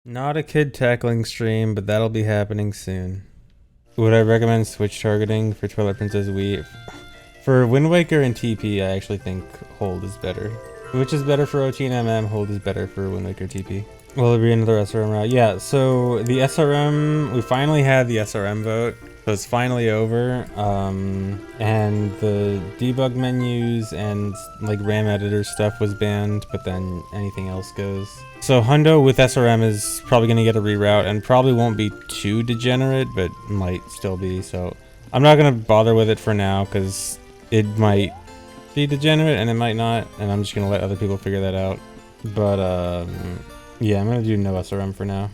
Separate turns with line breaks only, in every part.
Not a kid tackling stream, but that'll be happening soon. Would I recommend switch targeting for Twilight Princess Wii? For Wind Waker and TP, I actually think hold is better. Which is better for OT and MM, hold is better for Wind Waker TP. Will there be another SRM route? Yeah, so the SRM, we finally had the SRM vote. So it's finally over, and the debug menus and like RAM editor stuff was banned, but then anything else goes. So Hundo with SRM is probably going to get a reroute and probably won't be too degenerate, but might still be. So I'm not going to bother with it for now because it might be degenerate and it might not, and I'm just going to let other people figure that out. But yeah, I'm going to do no SRM for now.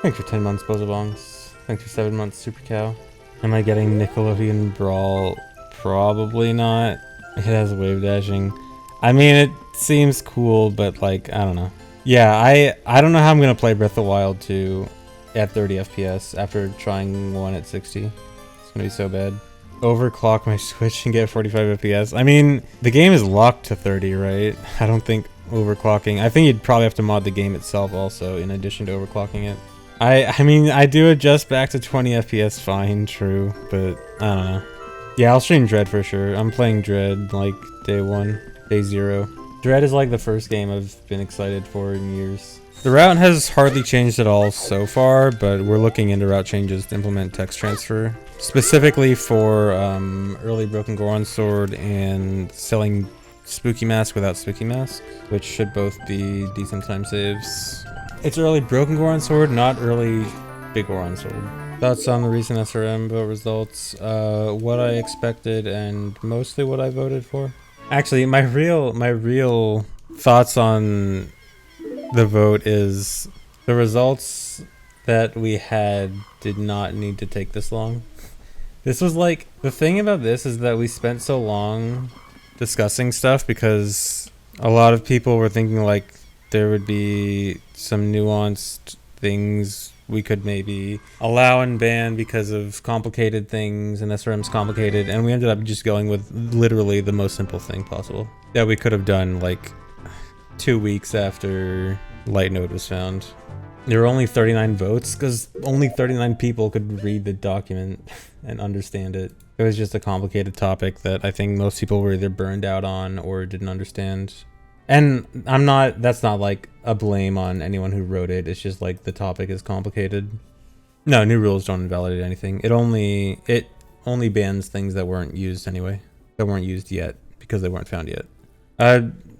Thanks for 10 months, Bozabongs. Thanks for 7 months, Super Cow. Am I getting Nickelodeon Brawl? Probably not. It has wave dashing. I mean, it seems cool, but like, I don't know. Yeah, I don't know how I'm gonna play Breath of the Wild 2 at 30 FPS after trying one at 60. It's gonna be so bad. Overclock my Switch and get 45 FPS. I mean, the game is locked to 30, right? I don't think overclocking. I think you'd probably have to mod the game itself also, in addition to overclocking it. I mean, I do adjust back to 20 FPS fine, true, but I don't know. Yeah, I'll stream Dread for sure. I'm playing Dread like day 1, day 0. Dread is like the first game I've been excited for in years. The route has hardly changed at all so far, but we're looking into route changes to implement text transfer. Specifically for early Broken Goron Sword and selling Spooky Mask without Spooky Mask, which should both be decent time saves. It's early Broken Goron Sword, not early Big Goron Sword. Thoughts on the recent SRM vote results? What I expected and mostly what I voted for. Actually, my real thoughts on the vote is the results that we had did not need to take this long. This was like, the thing about this is that we spent so long discussing stuff because a lot of people were thinking like there would be some nuanced things we could maybe allow and ban because of complicated things, and SRM's complicated, and we ended up just going with literally the most simple thing possible that we could have done like 2 weeks after Light Node was found. There were only 39 votes because only 39 people could read the document and understand it. It was just a complicated topic that I think most people were either burned out on or didn't understand. And that's not like a blame on anyone who wrote it. It's just like the topic is complicated. No, new rules don't invalidate anything. It only bans things that weren't used anyway. That weren't used yet because they weren't found yet.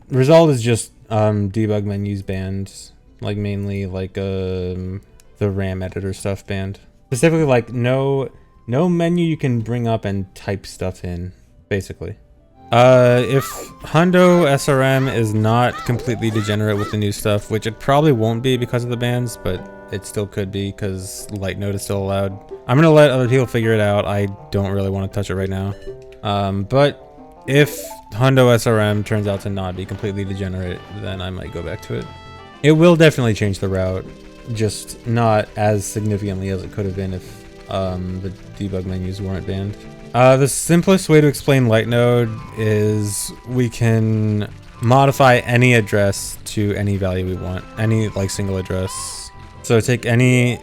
Result is just debug menus banned. Like mainly like the RAM editor stuff banned. Specifically like no menu you can bring up and type stuff in, basically. If Hundo SRM is not completely degenerate with the new stuff, which it probably won't be because of the bans, but it still could be because Light Node is still allowed. I'm gonna let other people figure it out. I don't really want to touch it right now. But if Hundo SRM turns out to not be completely degenerate, then I might go back to it. It will definitely change the route, just not as significantly as it could have been if the debug menus weren't banned. The simplest way to explain Light Node is we can modify any address to any value we want, any like single address. So take any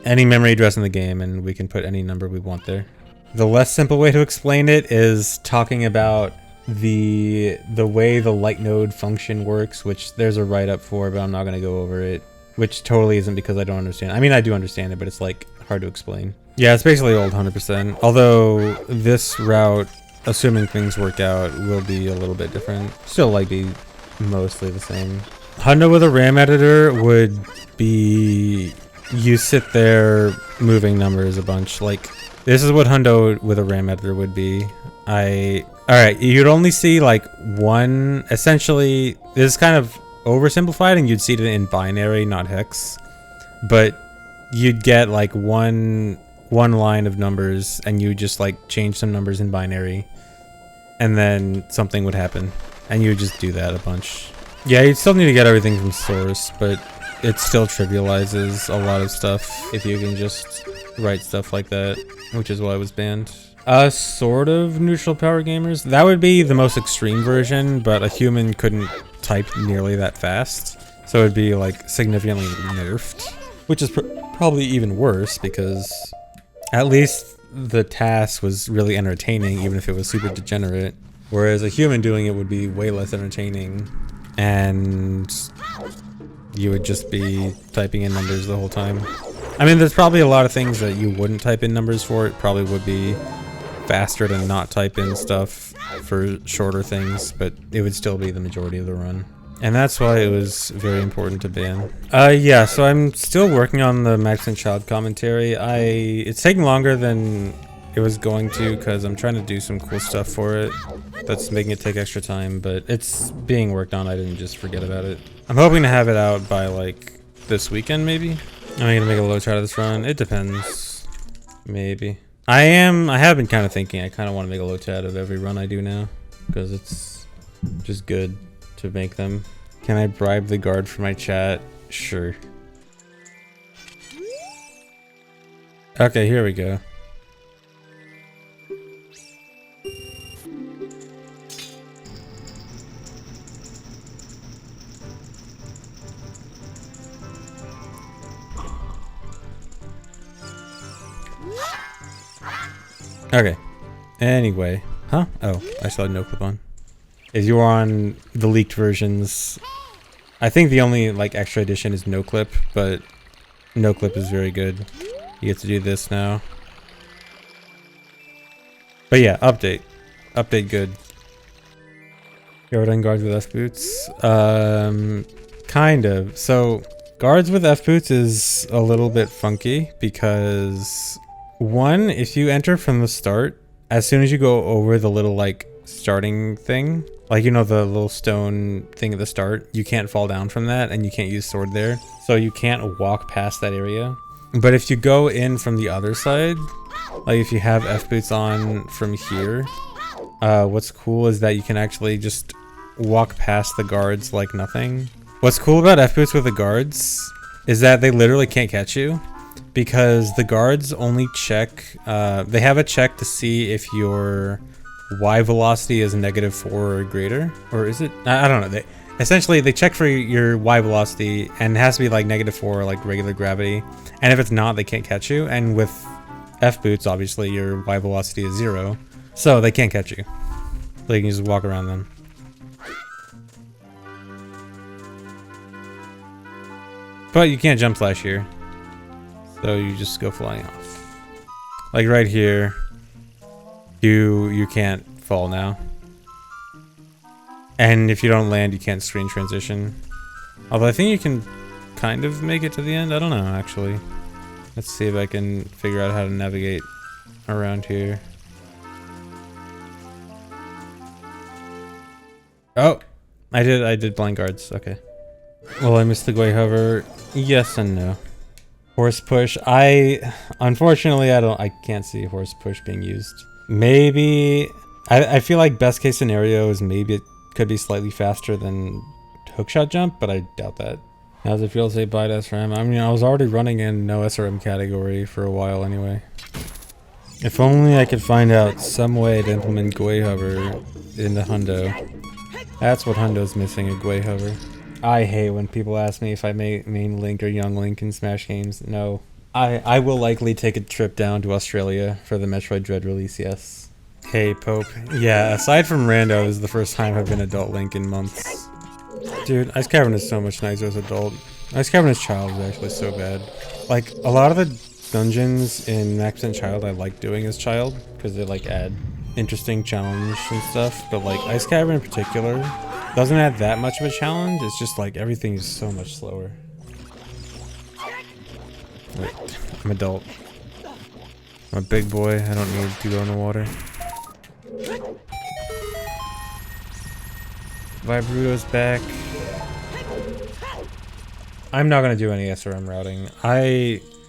memory address in the game and we can put any number we want there. The less simple way to explain it is talking about the way the Light Node function works, which there's a write-up for, but I'm not going to go over it, which totally isn't because I don't understand. I mean, I do understand it, but it's like hard to explain. Yeah, it's basically old 100%, although this route, assuming things work out, will be a little bit different. Still like be mostly the same. Hundo with a RAM editor would be you sit there moving numbers a bunch. Like, this is what Hundo with a RAM editor would be. Alright, you'd only see like one, essentially, this is kind of oversimplified and you'd see it in binary, not hex. But you'd get like one line of numbers and you would just like change some numbers in binary and then something would happen and you would just do that a bunch. Yeah, you'd still need to get everything from source, but it still trivializes a lot of stuff if you can just write stuff like that, which is why it was banned. Sort of neutral power gamers. That would be the most extreme version, but a human couldn't type nearly that fast, so it'd be like significantly nerfed. which is probably even worse because at least the task was really entertaining, even if it was super degenerate. Whereas a human doing it would be way less entertaining, and you would just be typing in numbers the whole time. I mean, there's probably a lot of things that you wouldn't type in numbers for. It probably would be faster to not type in stuff for shorter things, but it would still be the majority of the run. And that's why it was very important to ban. Yeah, so I'm still working on the Max and Child commentary. It's taking longer than it was going to because I'm trying to do some cool stuff for it that's making it take extra time, but it's being worked on. I didn't just forget about it. I'm hoping to have it out by like this weekend, maybe. Am I gonna make a low chart of this run? It depends. Maybe. I have been kind of thinking I kind of want to make a low chat of every run I do now because it's just good to make them. Can I bribe the guard for my chat? Sure. Okay, here we go. Okay. Anyway. Huh? Oh, I still had no clip on. If you're on the leaked versions, I think the only like extra addition is no clip, but no clip is very good. You get to do this now. But yeah, update. Update good. You ever done guards with F boots? Kind of. So guards with F boots is a little bit funky because one, if you enter from the start, as soon as you go over the little like starting thing, like, you know, the little stone thing at the start, you can't fall down from that and you can't use sword there. So you can't walk past that area. But if you go in from the other side, like if you have F boots on from here, what's cool is that you can actually just walk past the guards like nothing. What's cool about F boots with the guards is that they literally can't catch you because the guards only check, they have a check to see if your Y velocity is -4 or greater, or is it? I don't know. Essentially they check for your Y velocity and it has to be like -4 like regular gravity, and if it's not, they can't catch you. And with F boots, obviously your Y velocity is 0, so they can't catch you. So you can just walk around them. But you can't jump slash here, so you just go flying off. Like right here, you can't fall now. And if you don't land, you can't screen transition. Although I think you can kind of make it to the end. I don't know, actually. Let's see if I can figure out how to navigate around here. Oh, I did blind guards. Okay. Well, I missed the Gwei hover. Yes and no. Horse push. Unfortunately, I can't see horse push being used. Maybe, I feel like best case scenario is maybe it could be slightly faster than hookshot jump, but I doubt that. How does it feel to say bye to SRM? I mean, I was already running in no SRM category for a while anyway. If only I could find out some way to implement Gwei hover into Hundo. That's what Hundo's missing, a Gwei hover. I hate when people ask me if I main Link or Young Link in Smash games. No. I will likely take a trip down to Australia for the Metroid Dread release, yes. Hey, Pope. Yeah, aside from Rando, this is the first time I've been adult Link in months. Dude, Ice Cavern is so much nicer as adult. Ice Cavern as child is actually so bad. Like, a lot of the dungeons in Max and Child I like doing as child, because they like add interesting challenge and stuff, but like Ice Cavern in particular doesn't add that much of a challenge. It's just like everything is so much slower. Wait, I'm adult. I'm a big boy. I don't need to go in the water. Vibruto's back. I'm not gonna do any SRM routing.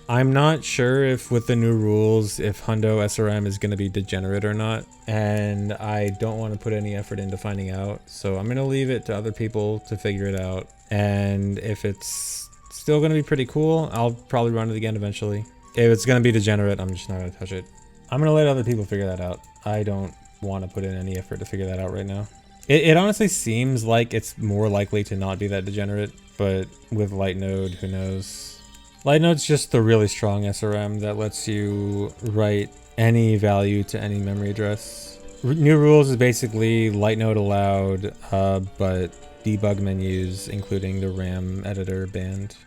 I'm not sure if with the new rules if Hundo SRM is gonna be degenerate or not, and I don't want to put any effort into finding out, so I'm gonna leave it to other people to figure it out. And if it's still gonna be pretty cool, I'll probably run it again eventually. If it's gonna be degenerate, I'm just not gonna touch it. I'm gonna let other people figure that out. I don't want to put in any effort to figure that out right now. It honestly seems like it's more likely to not be that degenerate, but with light node, who knows? Light node's just the really strong SRM that lets you write any value to any memory address. New rules is basically light node allowed, but debug menus, including the RAM editor, banned.